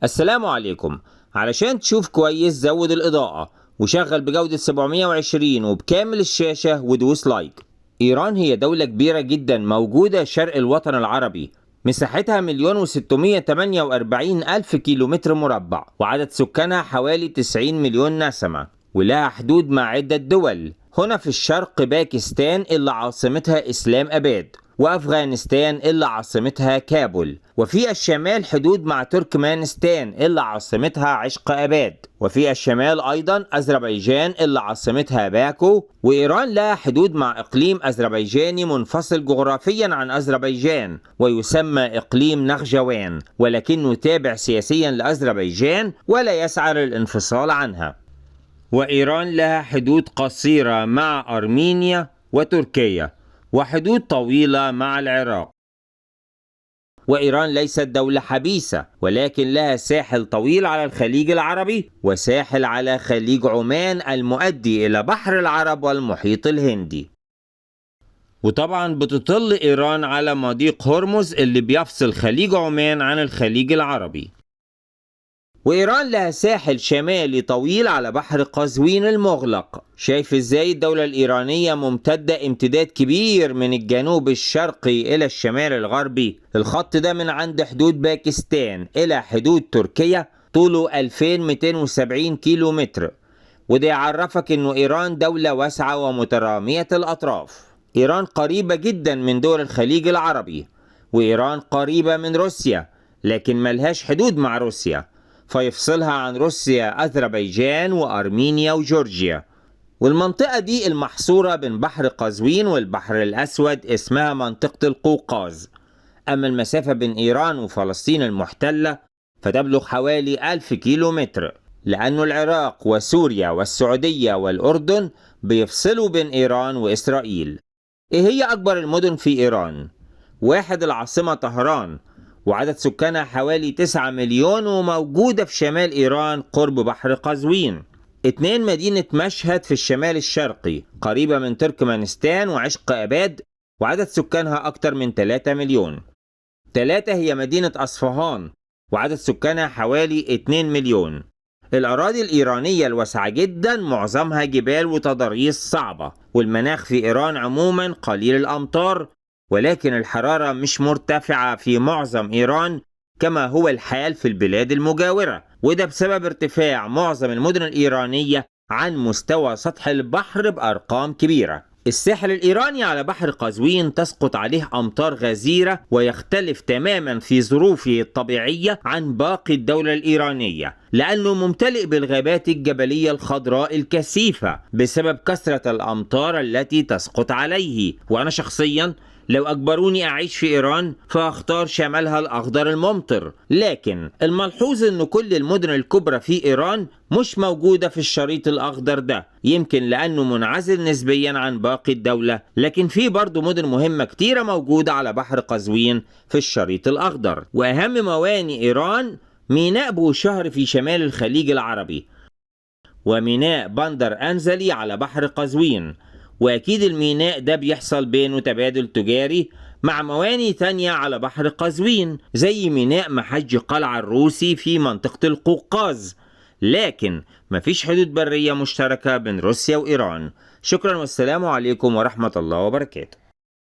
السلام عليكم. علشان تشوف كويس زود الإضاءة وشغل بجودة 720 وبكامل الشاشة ودوس لايك. إيران هي دولة كبيرة جدا موجودة شرق الوطن العربي، مساحتها 1,648,000 كيلومتر مربع، وعدد سكانها حوالي 90 مليون نسمة، ولها حدود مع عدة دول. هنا في الشرق باكستان اللي عاصمتها إسلام أباد، وأفغانستان اللي عاصمتها كابول، وفي الشمال حدود مع تركمانستان اللي عاصمتها عشق أباد، وفي الشمال أيضا أذربيجان اللي عاصمتها باكو. وإيران لها حدود مع إقليم أذربيجاني منفصل جغرافيا عن أذربيجان ويسمى إقليم نخجوان، ولكنه تابع سياسيا لأذربيجان ولا يسعى للانفصال عنها. وإيران لها حدود قصيرة مع أرمينيا وتركيا، وحدود طويلة مع العراق. وإيران ليست دولة حبيسة، ولكن لها ساحل طويل على الخليج العربي وساحل على خليج عمان المؤدي إلى بحر العرب والمحيط الهندي. وطبعا بتطل إيران على مضيق هرمز اللي بيفصل خليج عمان عن الخليج العربي. وإيران لها ساحل شمالي طويل على بحر قزوين المغلق. شايف ازاي الدولة الإيرانية ممتدة امتداد كبير من الجنوب الشرقي إلى الشمال الغربي. الخط ده من عند حدود باكستان إلى حدود تركيا طوله 2270 كيلو متر، وده يعرفك إنه إيران دولة واسعة ومترامية الأطراف. إيران قريبة جدا من دول الخليج العربي، وإيران قريبة من روسيا لكن ملهاش حدود مع روسيا، فيفصلها عن روسيا أذربيجان وأرمينيا وجورجيا. والمنطقة دي المحصورة بين بحر قزوين والبحر الأسود اسمها منطقة القوقاز. أما المسافة بين إيران وفلسطين المحتلة فتبلغ حوالي 1000 كيلو متر، لأن العراق وسوريا والسعودية والأردن بيفصلوا بين إيران وإسرائيل. إيه هي أكبر المدن في إيران؟ 1. العاصمة طهران، وعدد سكانها حوالي 9 مليون وموجودة في شمال إيران قرب بحر قزوين. 2. مدينة مشهد في الشمال الشرقي قريبة من تركمانستان وعشق أباد، وعدد سكانها أكثر من 3 مليون. 3. هي مدينة أصفهان، وعدد سكانها حوالي 2 مليون. الأراضي الإيرانية الواسعة جدا معظمها جبال وتضاريس صعبة، والمناخ في إيران عموما قليل الأمطار، ولكن الحرارة مش مرتفعة في معظم إيران كما هو الحال في البلاد المجاورة، وده بسبب ارتفاع معظم المدن الإيرانية عن مستوى سطح البحر بأرقام كبيرة. الساحل الإيراني على بحر قزوين تسقط عليه أمطار غزيرة، ويختلف تماما في ظروفه الطبيعية عن باقي الدولة الإيرانية، لأنه ممتلئ بالغابات الجبلية الخضراء الكثيفة بسبب كثرة الأمطار التي تسقط عليه. وأنا شخصيا لو أجبروني أعيش في إيران فأختار شمالها الأخضر الممطر، لكن الملحوظ أن كل المدن الكبرى في إيران مش موجودة في الشريط الأخضر ده، يمكن لأنه منعزل نسبيا عن باقي الدولة، لكن في برضو مدن مهمة كتيرة موجودة على بحر قزوين في الشريط الأخضر. وأهم موانئ إيران ميناء بوشهر في شمال الخليج العربي، وميناء بندر أنزلي على بحر قزوين، وأكيد الميناء ده بيحصل بينه تبادل تجاري مع مواني تانية على بحر قزوين زي ميناء محج قلعة الروسي في منطقة القوقاز، لكن مفيش حدود برية مشتركة بين روسيا وإيران. شكرا والسلام عليكم ورحمة الله وبركاته.